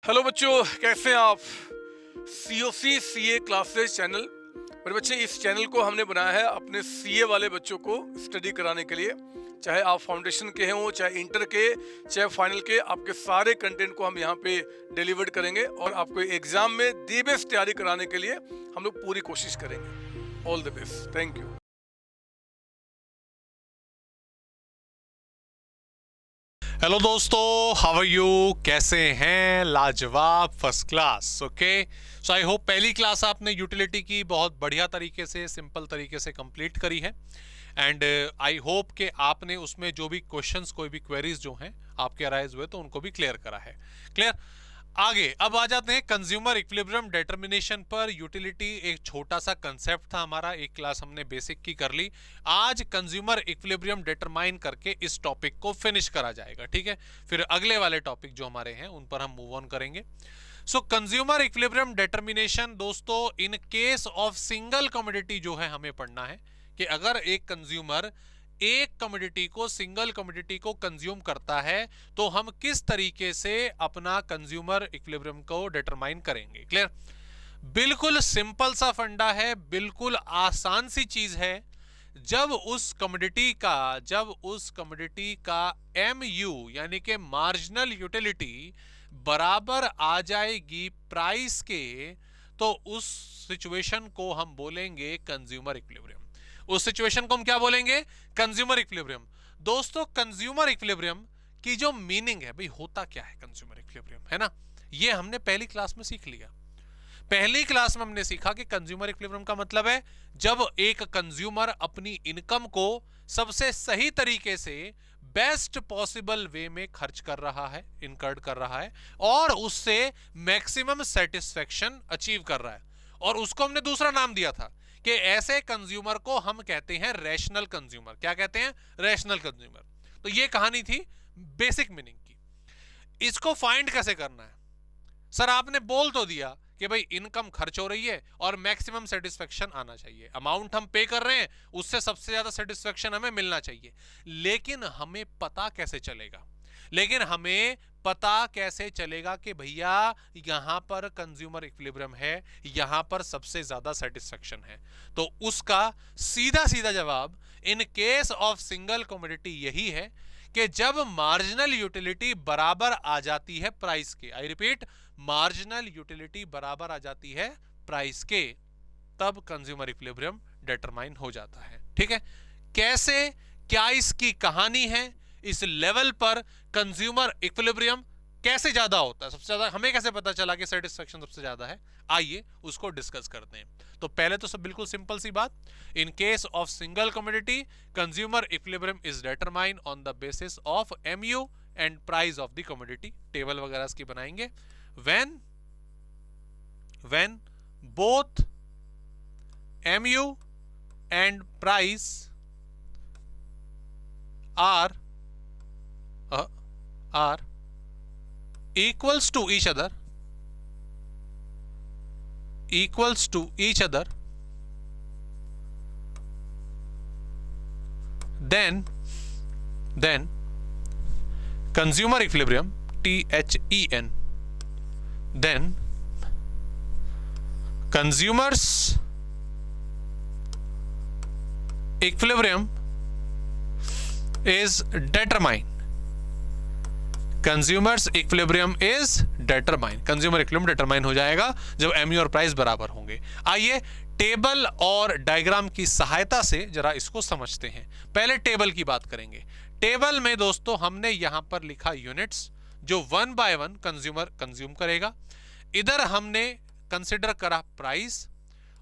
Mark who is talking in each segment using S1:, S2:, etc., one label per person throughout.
S1: Hello बच्चों, कैसे हैं आप। COC CA classes channel. मेरे बच्चे, इस चैनल को हमने बनाया है अपने CA वाले बच्चों को स्टडी कराने के लिए। चाहे आप फाउंडेशन के हों, चाहे इंटर के, चाहे फाइनल के, आपके सारे कंटेंट को हम यहाँ पे डिलीवर करेंगे और आपको एग्जाम में दी बेस्ट तैयारी कराने के लिए हम लोग पूरी कोशिश करेंगे। All the best, thank you.
S2: Hello दोस्तों, हाउ आर यू? कैसे हैं? लाजवाब, first class. Okay, so I hope पहली क्लास आपने यूटिलिटी की बहुत बढ़िया तरीके से, सिंपल तरीके से कंप्लीट करी है। एंड आई होप कि आपने उसमें जो भी क्वेश्चंस, कोई भी क्वेरीज जो हैं आपके अराइज हुए तो उनको भी क्लियर करा है। क्लियर। आगे अब आ जाते हैं कंज्यूमर इक्विलिब्रियम डिटर्मिनेशन पर। यूटिलिटी एक छोटा सा कंसेप्ट था हमारा, एक क्लास हमने बेसिक की कर ली। आज कंज्यूमर इक्विलिब्रियम डिटरमाइन करके इस टॉपिक को फिनिश करा जाएगा। ठीक है, फिर अगले वाले टॉपिक जो हमारे हैं उन पर हम मूव ऑन करेंगे। सो कंज्यूमर इक्विलिब्रियम डिटर्मिनेशन दोस्तों, in case of single commodity जो है हमें पढ़ना है कि अगर एक कंज्यूमर एक कमोडिटी को, सिंगल कमोडिटी को कंज्यूम करता है तो हम किस तरीके से अपना कंज्यूमर इक्विलिब्रियम को डिटरमाइन करेंगे। क्लियर। बिल्कुल सिंपल सा फंडा है, बिल्कुल आसान सी चीज है। जब उस कमोडिटी का MU यानी कि मार्जिनल यूटिलिटी बराबर आ जाएगी प्राइस के, तो उस सिचुएशन को हम बोलेंगे कंज्यूमर इक्विलिब्रियम। उस सिचुएशन को हम क्या बोलेंगे? Consumer equilibrium. दोस्तों, कंज्यूमर इक्विलिब्रियम की जो मीनिंग है, भाई होता क्या है कंज्यूमर इक्विलिब्रियम, है ना? ये हमने पहली क्लास में सीख लिया। पहली क्लास में हमने सीखा कि कंज्यूमर इक्विलिब्रियम का मतलब है जब एक कंज्यूमर अपनी इनकम को सबसे सही तरीके से, बेस्ट पॉसिबल वे में खर्च कर रहा है, इनकर्ड कर रहा है और उससे मैक्सिमम सेटिस्फेक्शन अचीव कर रहा है। और उसको हमने दूसरा नाम दिया था कि ऐसे कंज्यूमर को हम कहते हैं रैशनल कंज्यूमर। क्या कहते हैं? Rational consumer. तो ये कहानी थी बेसिक मीनिंग की। इसको फाइंड कैसे करना है? सर आपने बोल तो दिया कि भाई इनकम खर्च हो रही है और मैक्सिमम सेटिस्फेक्शन आना चाहिए, अमाउंट हम पे कर रहे हैं उससे सबसे ज्यादा सेटिस्फेक्शन हमें मिलना चाहिए। लेकिन हमें पता कैसे चलेगा कि भैया यहां पर कंज्यूमर इक्विलिब्रियम है, यहां पर सबसे ज्यादा सेटिस्फेक्शन है? तो उसका सीधा सीधा जवाब in case of single commodity यही है कि जब मार्जिनल यूटिलिटी बराबर आ जाती है प्राइस के, आई रिपीट, मार्जिनल यूटिलिटी बराबर आ जाती है प्राइस के, तब कंज्यूमर इक्विलिब्रियम डिटरमाइन हो जाता है। ठीक है, कैसे, क्या इसकी कहानी है, इस लेवल पर कंज्यूमर इक्विलिब्रियम कैसे ज्यादा होता है, सबसे ज्यादा हमें कैसे पता चला कि सेटिस्फेक्शन सबसे ज्यादा है, आइए उसको डिस्कस करते हैं। तो पहले तो सब बिल्कुल सिंपल सी बात, in case of single commodity consumer equilibrium is determined on the basis of MU and price of the commodity. Table वगैरह इसकी बनाएंगे। when both MU and price are equals to each other, then consumer equilibrium, THEN, then consumers equilibrium is determined. Consumers equilibrium is determine, consumer equilibrium determine हो जाएगा जब MU और price बराबर होंगे। आइए टेबल और डायग्राम की सहायता से जरा इसको समझते हैं। पहले टेबल की बात करेंगे। टेबल में दोस्तों हमने यहां पर लिखा यूनिट्स जो 1 बाय 1 कंज्यूमर कंज्यूम करेगा। इधर हमने कंसिडर करा प्राइस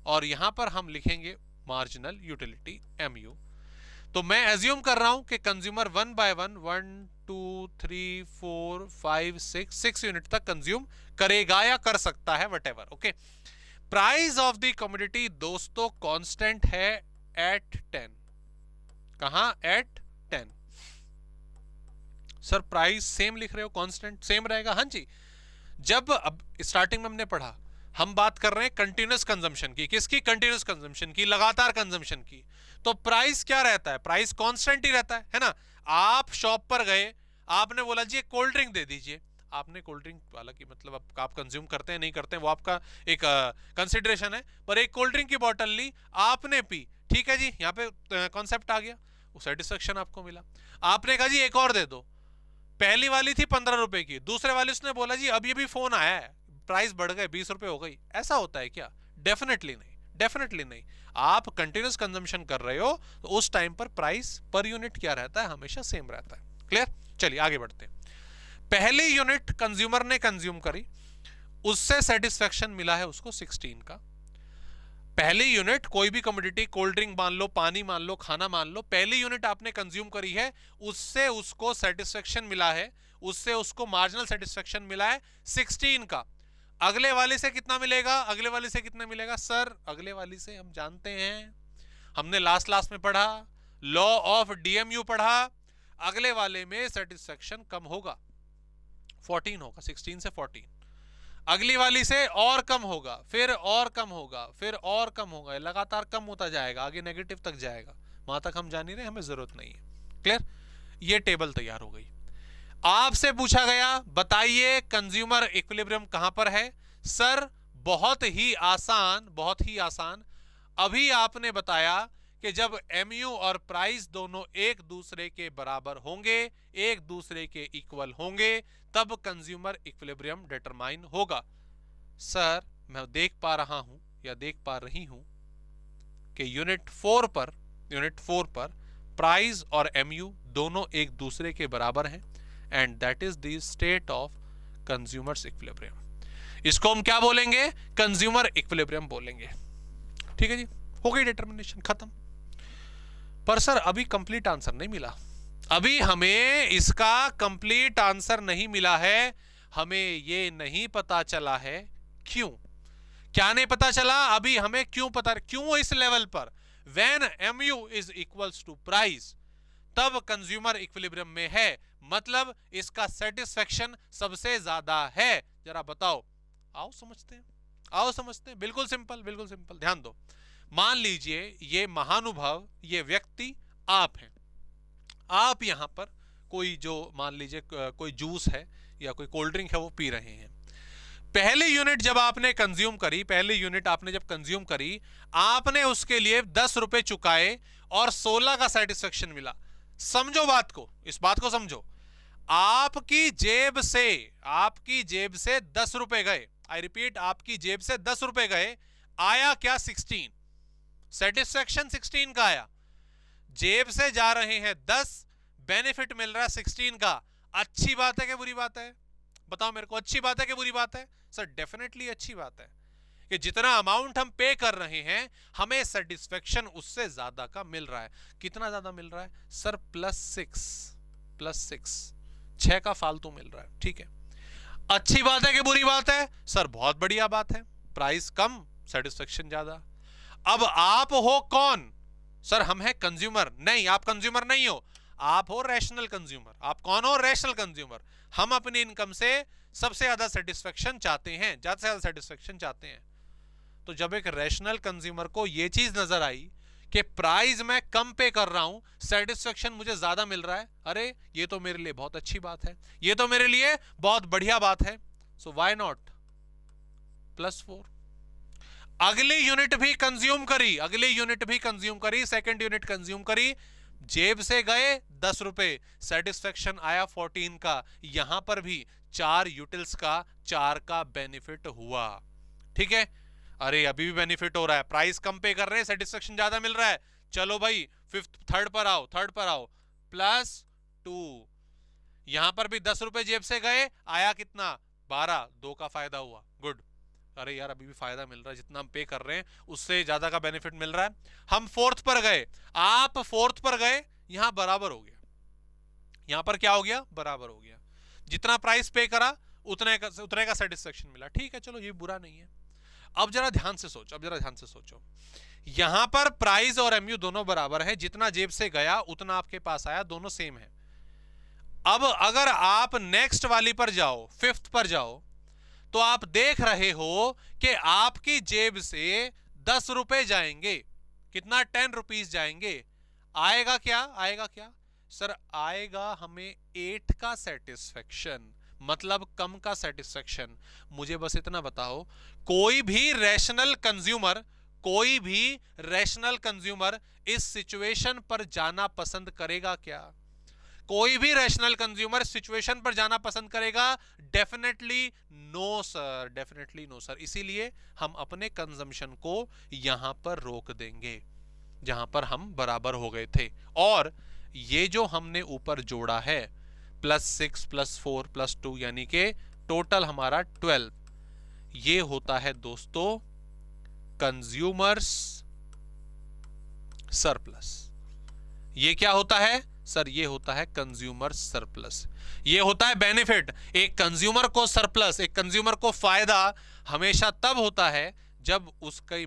S2: और यहां पर हम लिखेंगे मार्जिनल यूटिलिटी MU। तो मैं एज्यूम कर रहा हूं कि कंज्यूमर 1 बाय 1 1 2 3 4 5 6 यूनिट तक कंज्यूम करेगा या कर सकता है, whatever. Okay, price of the commodity दोस्तों कांस्टेंट है एट 10। कहां? एट 10। सर प्राइस सेम लिख रहे हो, कांस्टेंट सेम रहेगा? हां जी। जब अब स्टार्टिंग में हमने पढ़ा, हम बात कर रहे हैं कंटिन्यूअस कंजम्पशन की। किसकी? कंटिन्यूअस कंजम्पशन की, लगातार कंजम्पशन की। तो प्राइस क्या रहता है? प्राइस कांस्टेंट ही रहता है ना? आप शॉप पर गए, आपने बोला जी एक कोल्ड ड्रिंक दे दीजिए, आपने कोल्ड ड्रिंक वाला की मतलब आप कंज्यूम करते हैं नहीं करते हैं वो आपका एक कंसिडरेशन है, पर एक कोल्ड ड्रिंक की बोतल ली, आपने पी, ठीक है जी, यहाँ पे कॉन्सेप्ट आ गया, वो सेटिस्फेक्शन आपको मिला। आपने कहा जी एक और दे दो, पहली वाली थी 15 रुपए की, दूसरे वाले उसने बोला जी अभी अभी फोन आया है प्राइस बढ़ गए 20 रुपए हो गई, ऐसा होता है क्या? डेफिनेटली नहीं, डेफिनेटली नहीं। आप कंटिन्यूस कंजम्पशन कर रहे हो तो उस टाइम पर प्राइस पर यूनिट क्या रहता है? हमेशा सेम रहता है। क्लियर? चलिए आगे बढ़ते हैं। पहली यूनिट कंज्यूमर ने कंज्यूम करी, उससे सेटिस्फेक्शन मिला है उसको 16 का। पहली यूनिट कोई भी कमोडिटी, कोल्ड ड्रिंक मान लो, पानी मान लो, खाना मान लो, पहली यूनिट आपने कंज्यूम करी है, उससे उसको सेटिस्फेक्शन मिला है, उससे उसको मार्जिनल सेटिस्फेक्शन मिला है 16 का। अगले वाले से कितना मिलेगा? अगले वाले से कितना मिलेगा सर? अगले वाली से हम जानते हैं, हमने लास्ट में पढ़ा, लॉ ऑफ डीएमयू पढ़ा, अगले वाले में सेटिस्फेक्शन कम होगा, 14 होगा, 16 से 14। अगली वाली से और कम होगा, फिर और कम होगा, फिर और कम होगा, लगातार कम होता जाएगा, आगे नेगेटिव तक जाएगा, वहां तक हम जान नहीं रहे, हमें जरूरत नहीं है। क्लियर? ये टेबल तैयार हो गई। आपसे पूछा गया बताइए कंज्यूमर इक्विलिब्रियम कहां पर है? सर बहुत ही आसान, बहुत ही आसान। अभी आपने बताया कि जब एमयू और प्राइस दोनों एक दूसरे के बराबर होंगे, एक दूसरे के इक्वल होंगे, तब कंज्यूमर इक्विलिब्रियम डिटरमाइन होगा। सर मैं देख पा रहा हूं या देख पा रही हूं कि यूनिट 4 पर प्राइस और एमयू दोनों एक दूसरे के बराबर हैं, and that is the state of consumers equilibrium. इसको हम क्या बोलेंगे? कंज्यूमर इक्विलिब्रियम बोलेंगे। ठीक है जी, हो गई डिटर्मिनेशन, खत्म। पर सर अभी कंप्लीट आंसर नहीं मिला, अभी हमें इसका कंप्लीट आंसर नहीं मिला है, हमें ये नहीं पता चला है क्यों। क्या नहीं पता चला? अभी हमें क्यों पता, क्यों इस लेवल पर when mu is equals to price तब कंज्यूमर इक्विलिब्रियम में है, मतलब इसका सेटिस्फेक्शन सबसे ज्यादा है। जरा बताओ, आओ समझते हैं, आओ समझते हैं। बिल्कुल सिंपल, बिल्कुल सिंपल। ध्यान दो, मान लीजिए ये महानुभाव, ये व्यक्ति आप हैं, आप यहां पर कोई जो मान लीजिए कोई जूस है या कोई कोल्ड ड्रिंक है वो पी रहे हैं। पहली यूनिट जब आपने कंज्यूम करी, पहली यूनिट आपने जब कंज्यूम करी, आपने उसके लिए 10 रुपए चुकाए और 16 का सेटिस्फेक्शन मिला। समझो बात को, इस बात को समझो। आपकी जेब से 10 रुपए गए, आई रिपीट, आपकी जेब से 10 रुपए गए, आया क्या? 16। सेटिस्फेक्शन 16 का आया। जेब से जा रहे हैं 10, बेनिफिट मिल रहा है 16 का। अच्छी बात है कि बुरी बात है? बताओ मेरे को, अच्छी बात है कि बुरी बात है? सर डेफिनेटली अच्छी बात है कि जितना अमाउंट हम पे कर रहे हैं हमें सेटिस्फेक्शन उससे ज्यादा का मिल रहा है। कितना ज्यादा मिल रहा है? सर +6, 6 का फालतू मिल रहा है। ठीक है, अच्छी बात है कि बुरी बात है? सर बहुत बढ़िया बात है, प्राइस कम, सेटिस्फेक्शन ज्यादा। अब आप हो कौन? सर हम हैं कंज्यूमर। नहीं, आप कंज्यूमर नहीं हो, आप हो रैशनल कंज्यूमर। आप कौन हो? Rational consumer. हम अपनी इनकम से सबसे ज्यादा सेटिस्फेक्शन चाहते हैं, ज्यादा से ज्यादा सेटिस्फेक्शन चाहते हैं। तो जब एक रैशनल कंज्यूमर को यह चीज नजर आई कि प्राइस मैं कम पे कर रहा हूं, सेटिस्फेक्शन मुझे ज्यादा मिल रहा है, अरे ये तो मेरे लिए बहुत अच्छी बात है, ये तो मेरे लिए बहुत बढ़िया बात है, सो व्हाई नॉट +4। अगली यूनिट भी कंज्यूम करी, सेकंड यूनिट कंज्यूम करी, जेब से गए 10 रुपए, सेटिस्फेक्शन आया 14 का। यहां पर भी 4 यूटिल्स का 4 का बेनिफिट हुआ। ठीक है, अरे अभी भी बेनिफिट हो रहा है, प्राइस कम पे कर रहे हैं, सेटिस्फेक्शन ज्यादा मिल रहा है। चलो भाई थर्ड पर आओ, +2। यहां पर भी 10 रुपए जेब से गए, आया कितना? 12, 2 का फायदा हुआ, गुड। अरे यार अभी भी फायदा मिल रहा है, जितना हम पे कर रहे हैं उससे ज्यादा का बेनिफिट मिल रहा है। हम 4th पर गए, आप 4th पर गए, यहां बराबर हो गया, यहां पर क्या हो गया? बराबर हो गया। जितना प्राइस पे करा उतने का सेटिस्फेक्शन मिला। ठीक है, चलो ये बुरा नहीं है। अब जरा ध्यान से सोचो, यहां पर प्राइस और एमयू दोनों बराबर है, जितना जेब से गया उतना आपके पास आया, दोनों सेम है। अब अगर आप नेक्स्ट वाली पर जाओ, 5th पर जाओ, तो आप देख रहे हो कि आपकी जेब से 10 रुपए जाएंगे, कितना? 10 रुपीज जाएंगे। आएगा क्या? सर आएगा हमें 8 का सेटिस्फेक्शन, मतलब कम का सेटिस्फेक्शन। मुझे बस इतना बताओ, कोई भी रैशनल कंज्यूमर इस सिचुएशन पर जाना पसंद करेगा क्या? कोई भी रैशनल कंज्यूमर सिचुएशन पर जाना पसंद करेगा? Definitely no sir, definitely no sir. इसीलिए हम अपने कंजम्पशन को यहां पर रोक देंगे जहां पर हम बराबर हो गए थे। और ये जो हमने ऊपर जोड़ा है +6 +4 +2 यानी कि टोटल हमारा 12, ये होता है दोस्तों कंज्यूमर्स सरप्लस। ये क्या होता है सर? ये होता है कंज्यूमर सरप्लस। ये होता है बेनिफिट। एक कंज्यूमर को सरप्लस, एक कंज्यूमर को फायदा हमेशा तब होता है जब उसकी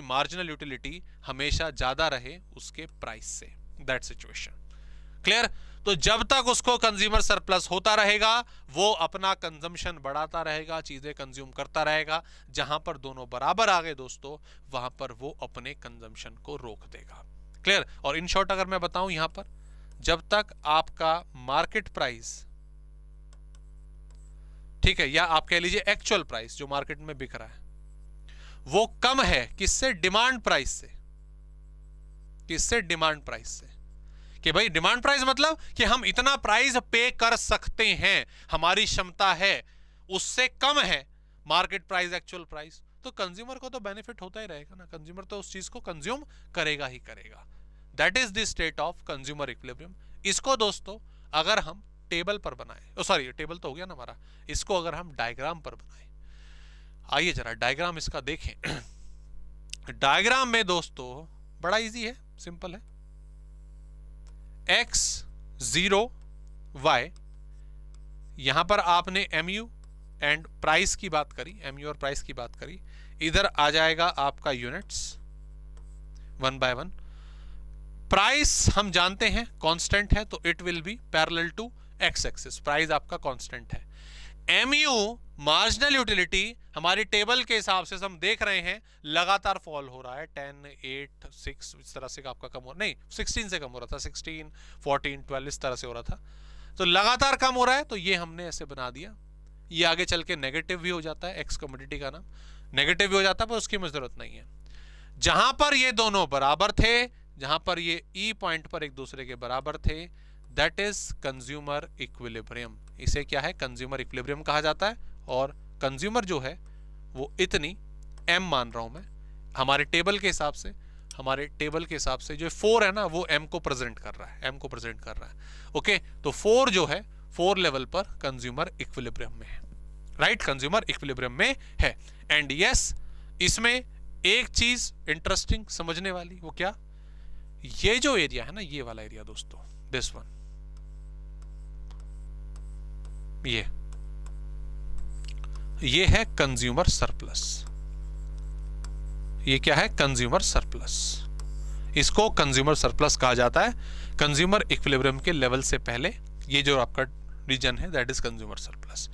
S2: मार्जिनल यूटिलिटी हमेशा ज्यादा रहे उसके प्राइस से। That situation clear? तो जब तक उसको कंज्यूमर सरप्लस होता रहेगा वो अपना कंजम्पशन बढ़ाता रहेगा, चीजें कंज्यूम करता रहेगा। जहां पर दोनों बराबर आ गए दोस्तों, वहां पर वो अपने कंजम्पशन को रोक देगा। क्लियर? और इन शॉर्ट अगर मैं बताऊं, यहां पर जब तक आपका मार्केट प्राइस, ठीक है, या आप कह लीजिए एक्चुअल प्राइस जो मार्केट में बिक रहा है, वो कम है किससे? डिमांड प्राइस से। किससे? डिमांड प्राइस से। कि भाई डिमांड प्राइस मतलब कि हम इतना प्राइस पे कर सकते हैं, हमारी क्षमता है, उससे कम है मार्केट प्राइस, एक्चुअल प्राइस, तो कंज्यूमर को तो बेनिफिट होता ही रहेगा ना। कंज्यूमर तो उस चीज को कंज्यूम करेगा ही करेगा। That is the state of consumer equilibrium. इसको दोस्तों अगर हम टेबल पर बनाए, सॉरी टेबल तो हो गया ना हमारा, इसको अगर हम डायग्राम पर बनाए, आइए जरा डायग्राम इसका देखें। डायग्राम में दोस्तों बड़ा इजी है, सिंपल है। x 0 y, यहां पर आपने mu एंड प्राइस की बात करी, mu और प्राइस की बात करी, इधर आ जाएगा आपका यूनिट्स 1 by 1। प्राइस हम जानते हैं कांस्टेंट है, तो it will be parallel to x axis. Price आपका कांस्टेंट है। mu मार्जिनल यूटिलिटी हमारी टेबल के हिसाब से हम देख रहे हैं लगातार फॉल हो रहा है, 10 8 6 इस तरह से आपका कम हो, नहीं 16 से कम हो रहा था, 16 14 12 इस तरह से हो रहा था, तो लगातार कम हो रहा है। तो ये हमने ऐसे बना दिया। ये आगे चल के नेगेटिव भी हो जाता है, एक्स कमोडिटी का नाम नेगेटिव भी हो जाता है, पर उसकी मुझे जरूरत नहीं है। जहां पर ये दोनों बराबर थे, जहां पर ये ई पॉइंट पर एक दूसरे के बराबर थे, दैट इज कंज्यूमर इक्विलिब्रियम। इसे क्या है? कंज्यूमर इक्विलिब्रियम कहा जाता है। और कंज्यूमर जो है वो इतनी m मान रहा हूं मैं, हमारे टेबल के हिसाब से, जो 4 है ना, वो m को प्रेजेंट कर रहा है, ओके। तो 4 जो है 4 लेवल पर कंज्यूमर इक्विलिब्रियम में है, राइट? कंज्यूमर इक्विलिब्रियम में है। एंड यस, इसमें एक चीज इंटरेस्टिंग समझने वाली, वो क्या? ये जो एरिया है ना, ये वाला एरिया दोस्तों, दिस वन, ये है कंज्यूमर सरप्लस। ये क्या है? Consumer surplus. इसको कंज्यूमर सरप्लस कहा जाता है। कंज्यूमर इक्विलिब्रियम के लेवल से पहले ये जो आपका रीजन है, that is consumer surplus.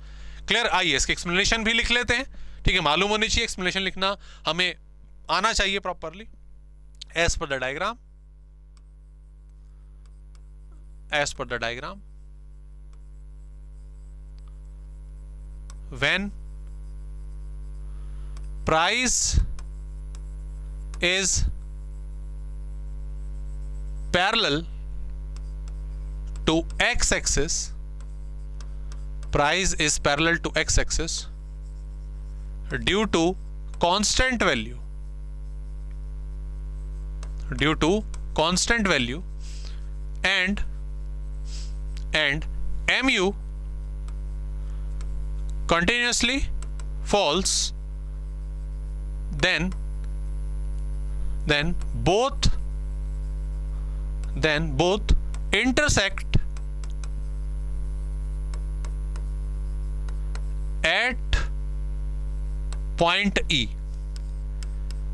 S2: Clear? आइए इसके एक्सप्लेनेशन भी लिख लेते हैं, ठीक है? मालूम होनी चाहिए, एक्सप्लेनेशन लिखना हमें आना चाहिए properly. As per the diagram, when price is parallel to x-axis, price is parallel to x-axis due to constant value, and mu continuously falls, then both intersect at point E.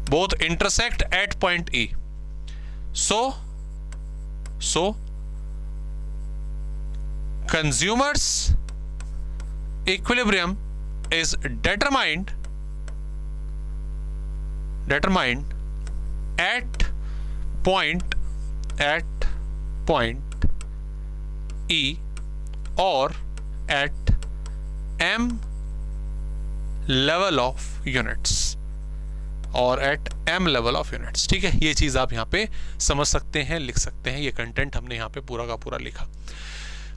S2: Both intersect at point E. So consumers equilibrium is determined at point E or at m level of units, और at m level of units. ठीक है, ये चीज आप यहाँ पे समझ सकते हैं, लिख सकते हैं। ये कंटेंट हमने यहाँ पे पूरा का पूरा लिखा।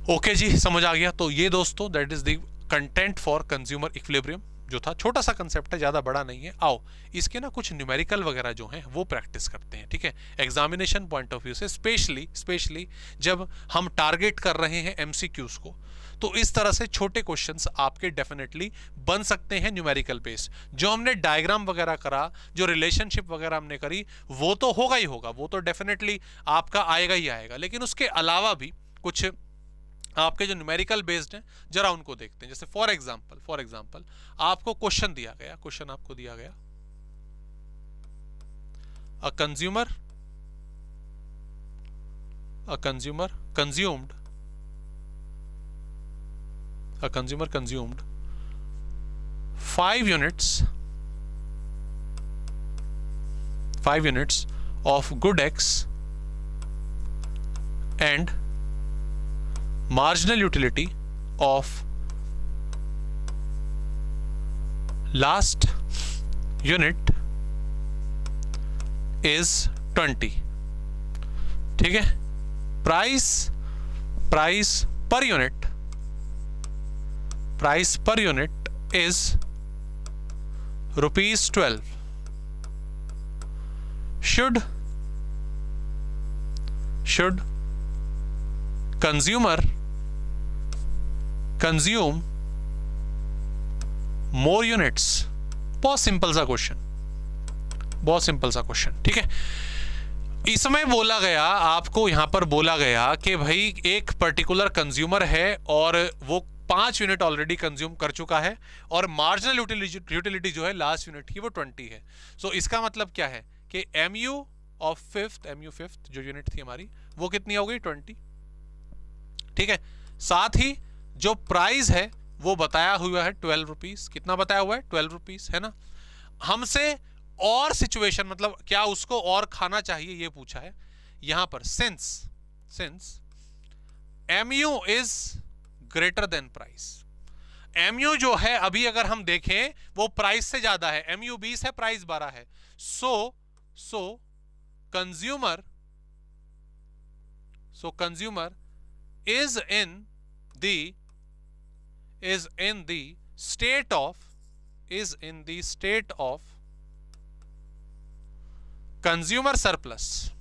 S2: ओके जी, समझ आ गया। तो ये दोस्तों that is the content for consumer equilibrium, जो था छोटा सा कंसेप्ट है, ज्यादा बड़ा नहीं है। आओ इसके ना कुछ न्यूमेरिकल वगैरह जो हैं वो प्रैक्टिस करते हैं। ठीक है, एग्जामिनेशन पॉइंट ऑफ व्यू से स्पेशली जब हम टारगेट कर रहे हैं एमसीक्यूज को, तो इस तरह से छोटे क्वेश्चंस आपके डेफिनेटली बन सकते हैं न्यूमेरिकल बेस। जो हमने डायग्राम वगैरह करा, जो रिलेशनशिप वगैरह हमने करी, वो तो होगा ही होगा, वो तो डेफिनेटली आपका आएगा ही आएगा। लेकिन उसके अलावा भी कुछ आपके जो न्यूमेरिकल बेस्ड हैं, जरा उनको देखते हैं। जैसे फॉर एग्जांपल आपको क्वेश्चन दिया गया, a consumer consumed 5 units of good X and marginal utility of last unit is 20। ठीक है, price per unit is ₹12। should consumer consume more units? बहुत सिंपल सा क्वेश्चन। ठीक है, इसमें बोला गया, आपको यहां पर बोला गया कि भाई एक पर्टिकुलर कंज्यूमर है और वो 5 यूनिट ऑलरेडी कंज्यूम कर चुका है, और मार्जिनल यूटिलिटी जो है लास्ट यूनिट की वो 20 है। सो इसका मतलब क्या है कि MU फिफ्थ जो यूनिट थी हमारी, वो कितनी हो गई? 20। ठीक है, साथ ही जो प्राइस है वो बताया हुआ है 12 रुपीज। कितना बताया हुआ है? 12 रुपीज, है ना। हमसे और सिचुएशन, मतलब क्या उसको और खाना चाहिए, ये पूछा है यहां पर। Since MU is greater than price, MU जो है अभी अगर हम देखें वो प्राइस से ज्यादा है। MU 20 है, प्राइस 12 है। सो consumer is in the state of consumer surplus।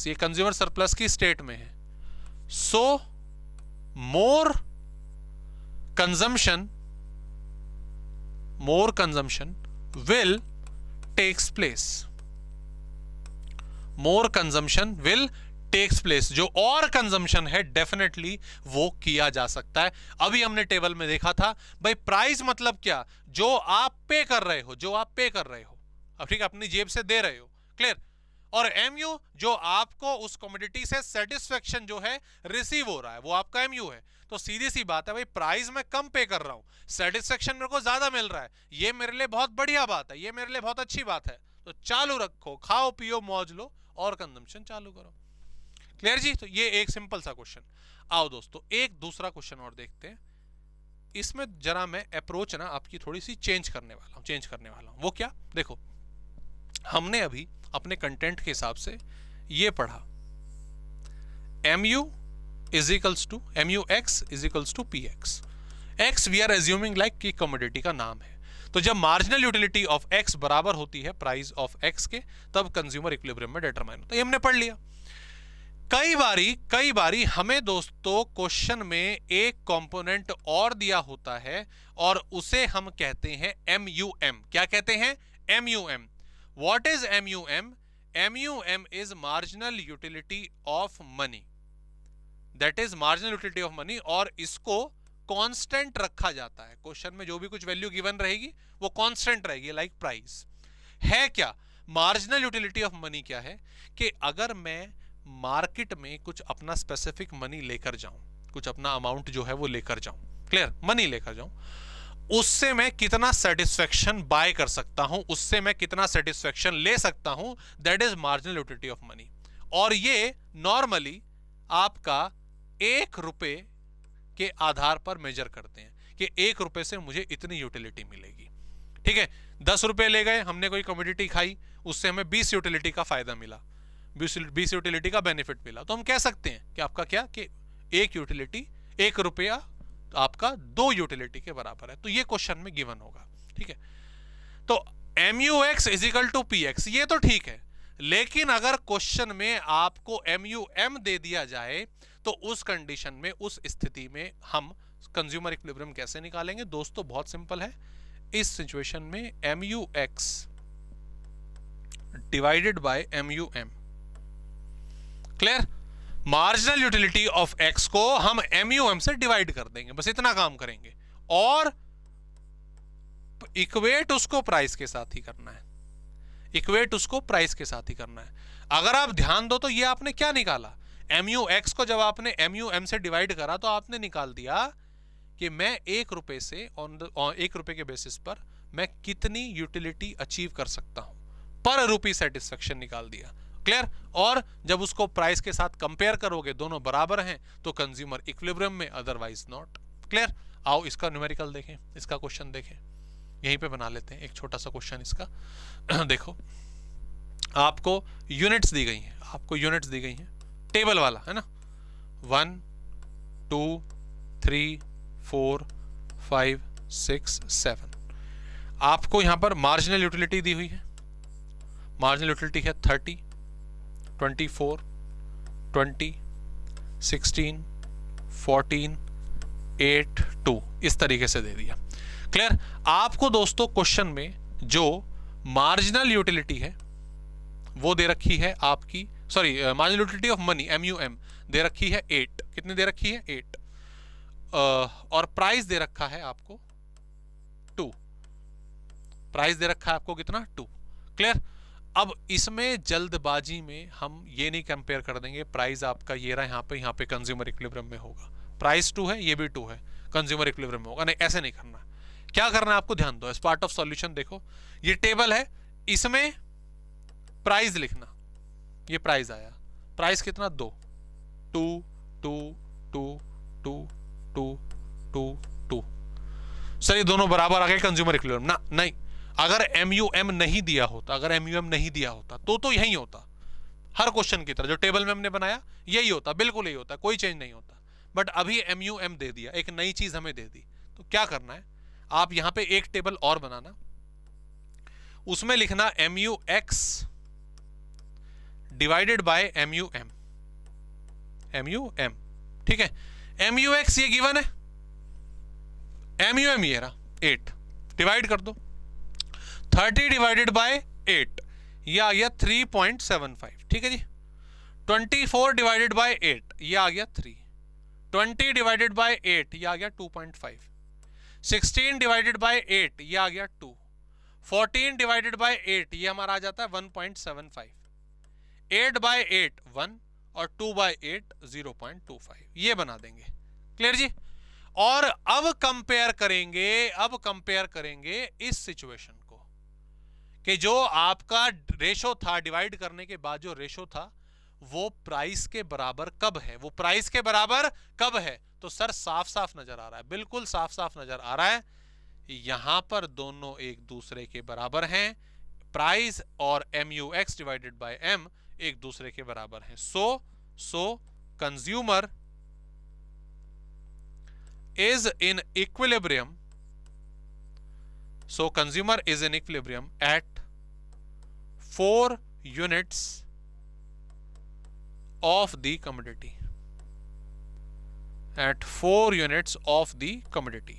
S2: ये कंज्यूमर सरप्लस की स्टेट में है। सो मोर कंजम्पशन will takes place। जो और कंजम्पशन है डेफिनेटली वो किया जा सकता है। अभी हमने टेबल में देखा था भाई, प्राइस मतलब क्या? जो आप पे कर रहे हो, अब ठीक है, अपनी जेब से दे रहे हो, क्लियर। और MU जो आपको उस कमोडिटी से सेटिस्फेक्शन जो है रिसीव हो रहा है, वो आपका MU है। तो सीधी सी बात है भाई, प्राइस में कम पे कर रहा हूं, सेटिस्फेक्शन मेरे को ज्यादा मिल रहा है, ये मेरे लिए बहुत बढ़िया बात है, ये मेरे लिए बहुत अच्छी बात है। तो चालू रखो, खाओ पियो मौज लो और कंजम्पशन चालू करो। क्लियर जी? तो ये एक सिंपल सा क्वेश्चन। आओ दोस्तों एक दूसरा क्वेश्चन और देखते हैं। इसमें जरा मैं अप्रोच ना आपकी थोड़ी सी चेंज करने वाला हूं। वो क्या? देखो, हमने अभी अपने कंटेंट के हिसाब से ये पढ़ा, MUX is equals to PX। X we are assuming like कि कमोडिटी का नाम है। तो जब मार्जिनल यूटिलिटी ऑफ X बराबर होती है प्राइस ऑफ X के, तब कंज्यूमर इक्विलिब्रियम में डिटरमाइन होता है। ये हमने पढ़ लिया। कई बारी हमें दोस्तों क्वेश्चन में एक कंपोनेंट और दिया होता है और उसे हम कहते हैं MUM। क्या कहते हैं? MUM। What is MUM? MUM is marginal utility of money। That is marginal utility of money, और इसको कांस्टेंट रखा जाता है। क्वेश्चन में जो भी कुछ वैल्यू गिवन रहेगी वो कांस्टेंट रहेगी, लाइक प्राइस है। क्या मार्जिनल यूटिलिटी ऑफ मनी क्या है? कि अगर मैं मार्केट में कुछ अपना स्पेसिफिक मनी लेकर जाऊं, कुछ अपना अमाउंट जो है वो लेकर जाऊं, क्लियर, मनी लेकर जाऊं, उससे मैं कितना सेटिस्फेक्शन बाय कर सकता हूं, उससे मैं कितना सेटिस्फेक्शन ले सकता हूं, that is marginal utility of money. और ये नॉर्मली आपका 1 रुपए के आधार पर मेजर करते हैं कि 1 रुपए से मुझे इतनी यूटिलिटी मिलेगी। ठीक है, 10 रुपए ले गए, हमने कोई कमोडिटी खाई, उससे हमें 20 यूटिलिटी का फायदा मिला, 20 यूटिलिटी का बेनिफिट मिला, तो हम कह सकते हैं कि आपका क्या, कि 1 यूटिलिटी 1 रुपया आपका 2 यूटिलिटी के बराबर है। तो ये क्वेश्चन में गिवन होगा। ठीक है, तो MUX is equal to PX, ये तो ठीक है, लेकिन अगर क्वेश्चन में आपको MUM दे दिया जाए तो उस कंडीशन में, उस स्थिति में हम कंज्यूमर इक्विलिब्रियम कैसे निकालेंगे? दोस्तों बहुत सिंपल है। इस सिचुएशन में MUX divided by MUM, clear? Marginal utility of X को हम MUM से डिवाइड कर देंगे, बस इतना काम करेंगे, और इक्वेट उसको प्राइस के साथ ही करना है, इक्वेट उसको प्राइस के साथ ही करना है। अगर आप ध्यान दो तो ये आपने क्या निकाला, MUX को जब आपने MUM से डिवाइड करा तो आपने निकाल दिया कि मैं 1 रुपए से 1 रुपए के बेसिस पर मैं कितनी यूटिलिटी अचीव कर सकता हूं, पर रुपी सेटिस्फेक्शन निकाल दिया, क्लियर? और जब उसको प्राइस के साथ कंपेयर करोगे, दोनों बराबर हैं, तो कंज्यूमर इक्विलिब्रियम में, अदरवाइज नॉट, क्लियर? आओ इसका न्यूमेरिकल देखें, इसका क्वेश्चन देखें, यहीं पे बना लेते हैं एक छोटा सा क्वेश्चन इसका। देखो, आपको यूनिट्स दी गई हैं, आपको यूनिट्स दी गई हैं, टेबल वाला है ना, 1 2 3 4 5 6 7। आपको यहां पर मार्जिनल यूटिलिटी दी हुई है, मार्जिनल यूटिलिटी है 30 24 20 16 14 8 2, इस तरीके से दे दिया, क्लियर? आपको दोस्तों क्वेश्चन में जो मार्जिनल यूटिलिटी है वो दे रखी है आपकी, sorry, marginal utility of money MUM दे रखी है 8, कितनी दे रखी है 8, और प्राइस दे रखा है आपको 2, प्राइस दे रखा है आपको कितना 2, क्लियर? अब इसमें जल्दबाजी में हम ये नहीं कंपेयर कर देंगे, प्राइस आपका ये रहा यहाँ पे कंज्यूमर इक्विलिब्रियम में होगा, प्राइस 2 है, ये भी 2 है, कंज्यूमर इक्विलिब्रियम में होगा, नहीं, ऐसे नहीं करना। क्या करना है आपको, ध्यान दो, एज पार्ट ऑफ सॉल्यूशन देखो, ये टेबल है, इसमें प्राइस लिखना, ये प्राइस आया, प्राइस कितना 2 2 2 2 2 2 2 2, सर ये दोनों बराबर आ गए कंज्यूमर इक्विलिब्रियम ना? नहीं, अगर MUM नहीं दिया होता, अगर MUM नहीं दिया होता तो यही होता, हर क्वेश्चन की तरह जो टेबल में हमने बनाया यही होता, बिल्कुल यही होता, कोई चेंज नहीं होता, बट अभी MUM दे दिया, एक नई चीज हमें दे दी, तो क्या करना है, आप यहां पे एक टेबल और बनाना, उसमें लिखना MUX डिवाइडेड बाय MUM, ठीक है? MUX ये गिवन है, MUM ये रहा 8, डिवाइड कर दो, 30 डिवाइडेड बाय 8, ये आ गया 3.75, ठीक है जी? 24 डिवाइडेड बाय 8, ये आ गया 3, 20 डिवाइडेड बाय 8, ये आ गया 2.5, 16 डिवाइडेड बाय 8, ये आ गया 2, 14 डिवाइडेड बाय 8, ये हमारा आ जाता है 1.75, 8 बाय 8 1, और 2 बाय 8 0.25, ये बना देंगे, क्लियर जी? और अब कंपेयर करेंगे इस सिचुएशन को, कि जो आपका रेशो था, डिवाइड करने के बाद जो रेशो था वो प्राइस के बराबर कब है, वो प्राइस के बराबर कब है? तो सर साफ साफ नजर आ रहा है, बिल्कुल साफ साफ नजर आ रहा है, यहां पर दोनों एक दूसरे के बराबर हैं, प्राइस और MUX डिवाइडेड बाय M एक दूसरे के बराबर हैं, सो consumer is in equilibrium, so consumer is in equilibrium at 4 units of the commodity, at 4 units of the commodity,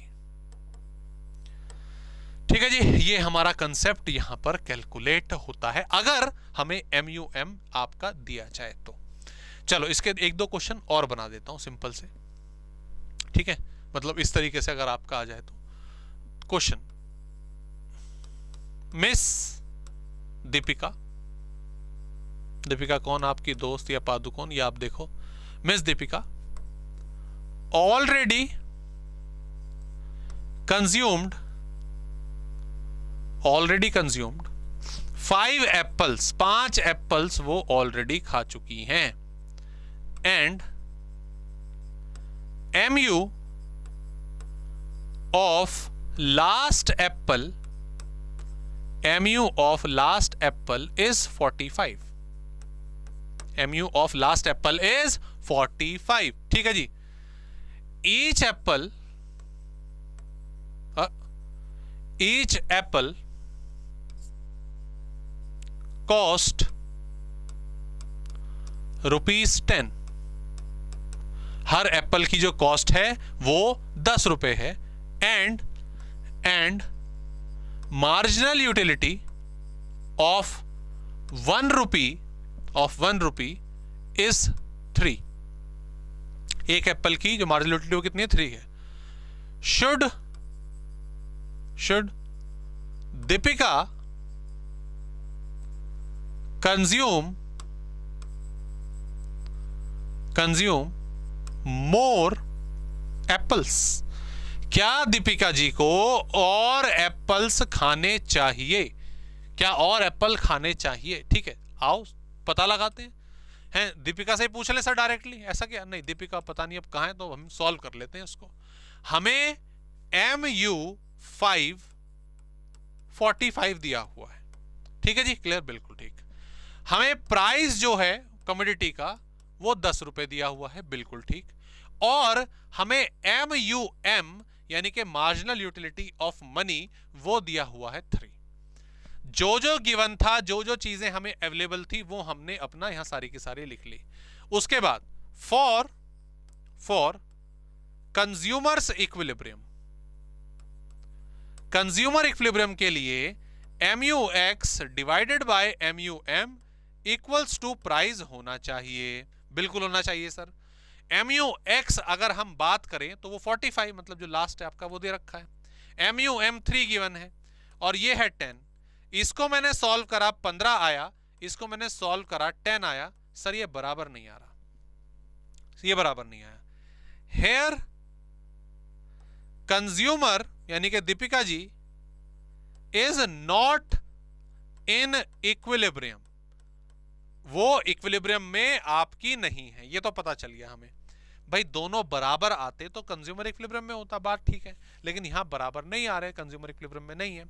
S2: ठीक है जी? ये हमारा कंसेप्ट यहां पर कैलकुलेट होता है अगर हमें MUM आपका दिया जाए तो। चलो इसके एक दो क्वेश्चन और बना देता हूं सिंपल से, ठीक है? मतलब इस तरीके से अगर आपका आ जाए तो क्वेश्चन, मिस दीपिका कौन, आपकी दोस्त या पादुकोण, या आप देखो, miss Deepika already consumed 5 apples वो ऑलरेडी खा चुकी हैं, and MU of last apple is 45. MU of last apple is 45. ठीक है जी. each apple cost ₹10. हर एप्पल की जो कॉस्ट है वो 10 रुपए है, and marginal utility of 1 rupee is 3. एक एप्पल की जो मार्जिनल यूटिलिटी वो कितनी है? 3 है. Should Deepika consume more apples. क्या दीपिका जी को और एप्पल्स खाने चाहिए? क्या और एप्पल खाने चाहिए? ठीक है, आओ पता लगाते हैं. दीपिका से ही पूछ ले सर डायरेक्टली. ऐसा क्या? नहीं, दीपिका पता नहीं अब कहाँ है, तो हम सॉल्व कर लेते हैं इसको. हमें MU 45 दिया हुआ है. ठीक है जी, क्लियर, बिल्कुल ठीक. हमें प्राइस जो है कमोडिटी का वो 10 रुपए दिया हुआ है, बिल्कुल ठीक. और हमें MUM यानी कि मार्जिनल यूटिलिटी ऑफ मनी वो दिया हुआ है 3. जो गिवन था, जो चीजें हमें अवेलेबल थी वो हमने अपना यहां सारी की सारी लिख ली. उसके बाद फॉर कंज्यूमर इक्विलिब्रियम के लिए MUX divided by MUM equals to price होना चाहिए. बिल्कुल होना चाहिए सर. MUX अगर हम बात करें तो वो 45 मतलब जो लास्ट है आपका वो दे रखा है. MUM 3 गिवन है और ये है 10. इसको मैंने सॉल्व करा 15 आया, इसको मैंने सॉल्व करा 10 आया. सर ये बराबर नहीं आ रहा, ये बराबर नहीं आया. हेयर कंज्यूमर यानी कि Deepika ji is not in equilibrium. वो इक्विलिब्रियम में आपकी नहीं है, ये तो पता चल गया हमें. भाई दोनों बराबर आते तो कंज्यूमर इक्विलिब्रियम में होता, बात ठीक है. लेकिन यहां बराबर नहीं आ रहे, कंज्यूमर इक्विलिब्रियम में नहीं है.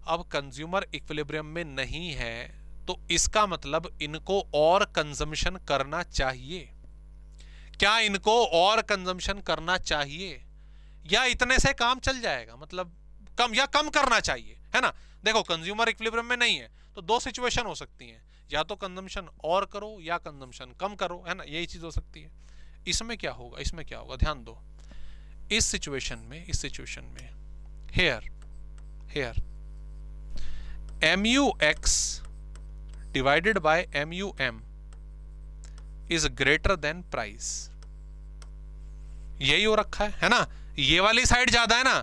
S2: अब कंज्यूमर इक्विलिब्रियम में नहीं है तो इसका मतलब इनको और कंजम्पशन करना चाहिए. क्या इनको और कंजम्पशन करना चाहिए या इतने से काम चल जाएगा? मतलब कम करना चाहिए, है ना. देखो कंज्यूमर इक्विलिब्रियम में नहीं है तो दो सिचुएशन हो सकती हैं, या तो कंजम्पशन और करो या कंजम्पशन कम करो, है ना. यही चीज हो सकती है. इसमें क्या होगा, ध्यान दो. इस सिचुएशन में here MUX divided by MUM is greater than price. यही हो रखा है ना. ये वाली साइड ज्यादा है ना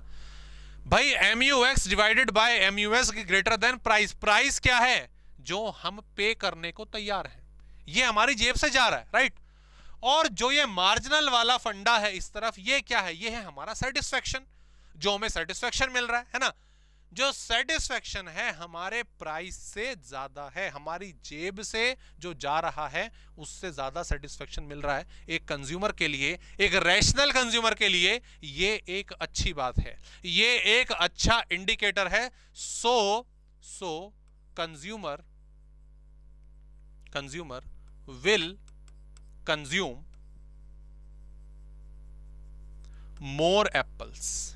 S2: भाई. MUX divided bye MUS greater than price. Price क्या है? जो हम पे करने को तैयार हैं, ये हमारी जेब से जा रहा है, राइट. और जो ये मार्जिनल वाला फंडा है इस तरफ, ये क्या है? ये है हमारा सेटिस्फेक्शन, जो हमें सेटिस्फेक्शन मिल रहा है ना. जो सेटिस्फेक्शन है हमारे प्राइस से ज्यादा है, हमारी जेब से जो जा रहा है उससे ज्यादा सेटिस्फेक्शन मिल रहा है. एक कंज्यूमर के लिए, एक रैशनल कंज्यूमर के लिए ये एक अच्छी बात है, ये एक अच्छा इंडिकेटर है. सो consumer will consume more apples.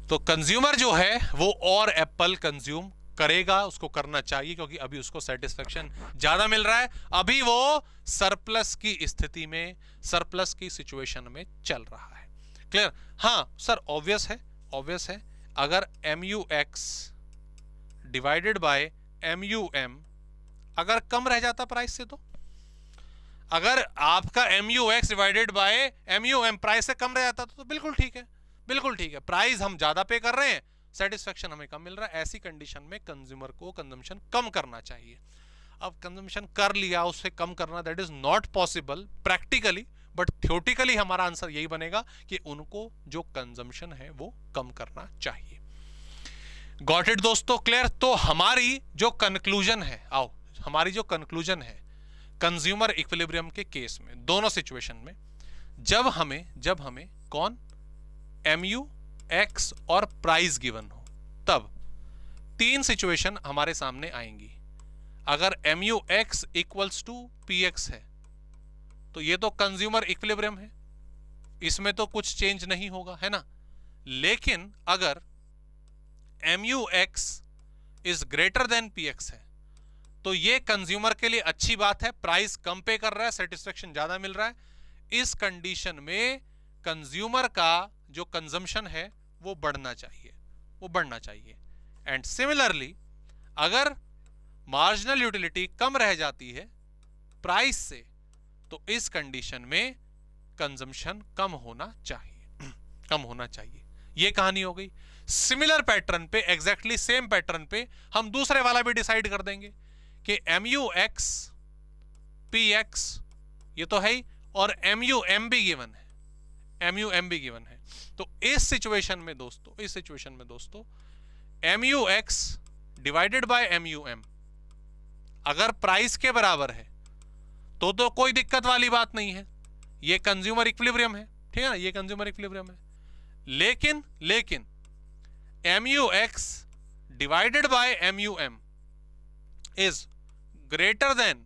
S2: तो कंज्यूमर जो है वो और एप्पल कंज्यूम करेगा, उसको करना चाहिए क्योंकि अभी उसको सेटिस्फेक्शन ज्यादा मिल रहा है. अभी वो सरप्लस की स्थिति में, सरप्लस की सिचुएशन में चल रहा है. क्लियर? हाँ सर, ऑब्वियस है. अगर MUX डिवाइडेड बाय MUM अगर कम रह जाता प्राइस से, तो अगर आपका MUX divided by MUM price से कम रह जाता तो बिल्कुल ठीक है, बिल्कुल ठीक है. प्राइस हम ज्यादा पे कर रहे हैं, सेटिस्फेक्शन हमें कम मिल रहा है. ऐसी कंडीशन में कंज्यूमर को कंजम्पशन कम करना चाहिए. अब कंजम्पशन कर लिया, उससे कम करना that is not possible practically, but theoretically हमारा आंसर यही बनेगा कि उनको जो कंजम्पशन है वो कम करना चाहिए. गॉट इट दोस्तों, क्लियर। तो हमारी जो कंक्लूजन है, आओ हमारी जो कंक्लूजन है कंज्यूमर इक्विलिब्रियम के केस में, दोनों सिचुएशन में, जब हमें कौन MU X और प्राइस गिवन हो, तब तीन सिचुएशन हमारे सामने आएंगी। अगर MU X equals to PX है तो ये तो कंज्यूमर इक्विलिब्रियम है, इसमें तो कुछ चेंज नहीं होगा, है ना। लेकिन अगर MU X is greater then PX है तो ये कंज्यूमर के लिए अच्छी बात है, प्राइस कम पे कर रहा है, सेटिस्फेक्शन ज्यादा मिल रहा है। इस कंडीशन में कंज्यूमर का जो कंजम्पशन है वो बढ़ना चाहिए। एंड सिमिलरली अगर मार्जिनल यूटिलिटी कम रह जाती है प्राइस से तो इस कंडीशन में कंजम्पशन कम होना चाहिए। ये कहानी हो गई। सिमिलर पैटर्न पे, एग्जैक्टली सेम पैटर्न पे हम दूसरे वाला भी डिसाइड कर देंगे कि MU X PX ये तो है ही, और MU M भी गिवन है। तो इस सिचुएशन में दोस्तों MU X divided by MU M अगर प्राइस के बराबर है तो कोई दिक्कत वाली बात नहीं है, ये कंज्यूमर इक्विलिब्रियम है, ठीक है ना, ये कंज्यूमर इक्विलिब्रियम है। लेकिन MU X divided by MU M is greater then,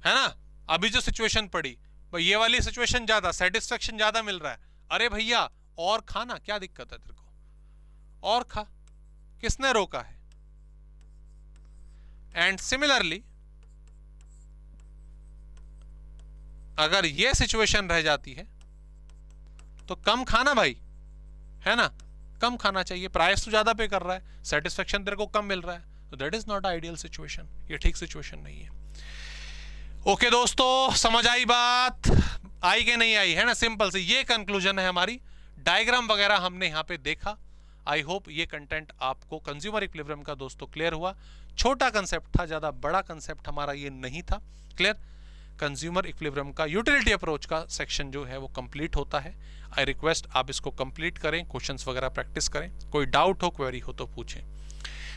S2: है ना। अभी जो सिचुएशन पड़ी भाई, ये वाली सिचुएशन ज्यादा, सेटिस्फेक्शन ज्यादा मिल रहा है, अरे भैया और खाना, क्या दिक्कत है तेरे को, और खा, किसने रोका है। एंड सिमिलरली अगर ये सिचुएशन रह जाती है तो कम खाना भाई, है ना, कम खाना चाहिए, प्राइस तो ज्यादा पे कर रहा है, सेटिस्फेक्शन तेरे को कम मिल रहा है, तो that is not ideal situation, ये ठीक सिचुएशन नहीं है। ओके दोस्तों, समझ आई बात, आई कि नहीं आई, है ना। सिंपल सी ये कंक्लूजन है हमारी, डायग्राम वगैरह हमने यहाँ पे देखा। आई होप ये कंटेंट आपको कंज्यूमर इक्विलिब्रियम का दोस्तों क्लियर हुआ। छोटा कंसेप्ट था, ज्यादा बड़ा कंसेप्ट हमारा ये नहीं था, क्लियर। कंज्यूमर इक्विलिब्रियम का यूटिलिटी अप्रोच का सेक्शन जो है वो कंप्लीट होता है। आई रिक्वेस्ट आप इसको कंप्लीट करें, क्वेश्चंस वगैरह प्रैक्टिस करें, कोई डाउट हो, क्वेरी हो तो पूछें।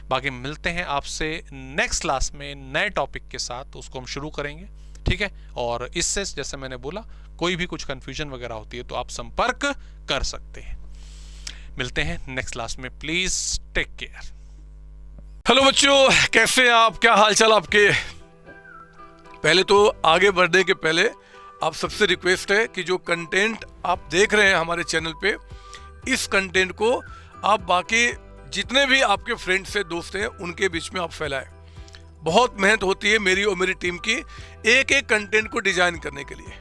S2: बाकी मिलते हैं आपसे नेक्स्ट क्लास में नए टॉपिक के साथ, उसको हम शुरू करेंगे, ठीक है। और इससे जैसे मैंने बोला, कोई भी कुछ कंफ्यूजन वगैरह होती है तो आप संपर्क कर सकते हैं। मिलते हैं नेक्स्ट क्लास में, प्लीज टेक केयर।
S1: हेलो बच्चों, कैसे हैं आप, क्या हाल चाल आपके। पहले तो आगे बढ़ने के पहले आप सबसे रिक्वेस्ट है कि जो कंटेंट आप देख रहे हैं हमारे चैनल पे, इस कंटेंट को आप बाकी जितने भी आपके फ्रेंड्स से दोस्त हैं उनके बीच में आप फैलाएं। बहुत मेहनत होती है मेरी और मेरी टीम की एक एक कंटेंट को डिजाइन करने के लिए,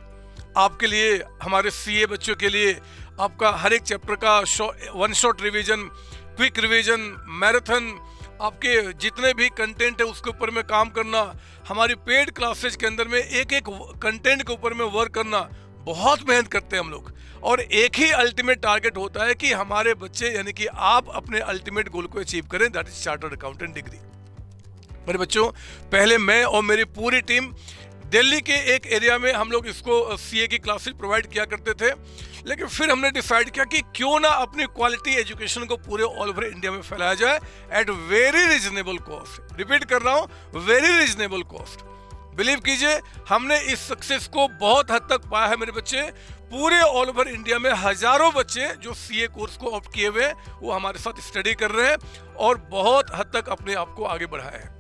S1: आपके लिए, हमारे CA बच्चों के लिए। आपका हर एक चैप्टर का one shot revision, quick revision, marathon, आपके जितने भी कंटेंट है उसके ऊपर में काम करना, हमारी पेड क्लासेज के अंदर में एक एक कंटेंट के ऊपर में वर्क करना, बहुत मेहनत करते हैं हम लोग। और एक ही अल्टीमेट टारगेट होता है कि हमारे बच्चे यानी कि आप अपने अल्टीमेट गोल को अचीव करें, that is chartered accountant degree. मेरे बच्चों, पहले मैं और मेरी पूरी टीम दिल्ली के एक एरिया में हम लोग इसको CA की क्लासेस प्रोवाइड किया करते थे, लेकिन फिर हमने डिसाइड किया कि क्यों ना अपनी क्वालिटी एजुकेशन को पूरे ऑल ओवर इंडिया में फैलाया जाए at very reasonable cost. Repeat कर रहा हूँ, वेरी रिजनेबल कॉस्ट। बिलीव कीजिए, हमने इस सक्सेस को बहुत हद तक पाया है मेरे बच्चे। पूरे ऑल ओवर इंडिया में हजारों बच्चे जो CA कोर्स को ऑप्ट किए हुए वो हमारे साथ स्टडी कर रहे हैं और बहुत हद तक अपने आप को आगे बढ़ाया है।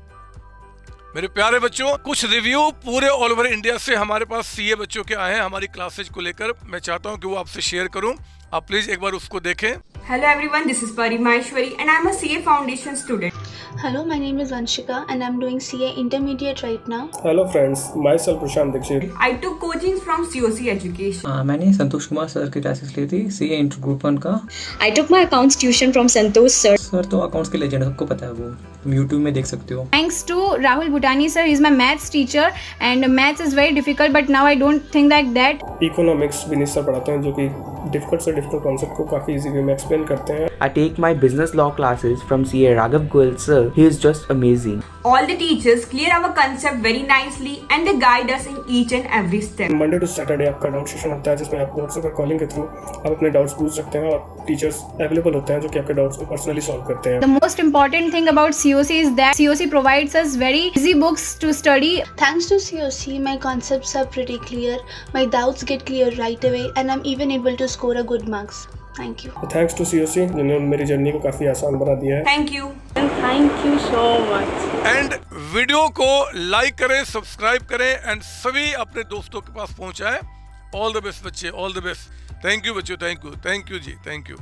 S1: मेरे प्यारे बच्चों, कुछ रिव्यू पूरे ऑल ओवर इंडिया से हमारे पास CA बच्चों के आए हैं हमारी क्लासेज को लेकर, मैं चाहता हूं कि वो आपसे शेयर करूं, आप प्लीज एक बार उसको देखें।
S3: Hello everyone, this is Parimaheshwari and I'm a CA Foundation student.
S4: Hello, my name is Vanshika and I'm doing CA Intermediate right now.
S5: Hello friends, myself Prashant Dikshit.
S3: I took coaching from COC Education.
S6: मैंने Santosh Kumar sir की classes ली थी CA inter group 1 का।
S7: I took my accounts tuition from Santosh sir.
S6: Sir तो accounts के legend, सबको पता है, वो तुम YouTube में देख सकते हो।
S8: Thanks to Rahul Bhutani sir, he's my maths teacher and maths is very difficult but now I don't think like that.
S5: Economics Vineet sir पढ़ाते हैं जो कि डिफिकल्ट से डिफिकल्ट कॉन्सेप्ट को काफ़ी इजी वे में एक्सप्लेन एक्सप्लेन करते हैं।
S9: I take my business law classes from CA Raghav Goyal sir. He is just amazing.
S3: All the teachers clear our concept very nicely and they guide us in each and every step.
S5: Monday to Saturday आपका doubt session होता है जिसमें आप WhatsApp पर calling के through आप अपने doubts पूछ सकते हैं और टीचर्स अवेलेबल होते हैं जो कि आपके डाउट्स को पर्सनली सॉल्व करते हैं।
S8: The most important thing about COC is that COC provides us very easy books to study.
S4: Thanks to COC, my concepts are pretty clear, my doubts get clear right away, and I'm even able to score a good marks. Thank you.
S5: Thanks to COC जिन्होंने मेरी journey को काफ़ी आसान बना दिया है।
S3: Thank you.
S4: Thank you so much.
S1: And video को like करें, सब्सक्राइब करें एंड सभी अपने दोस्तों के पास पहुंचाएं। ऑल द बेस्ट बच्चे, all the best. Thank you बच्चों, thank you ji, thank you.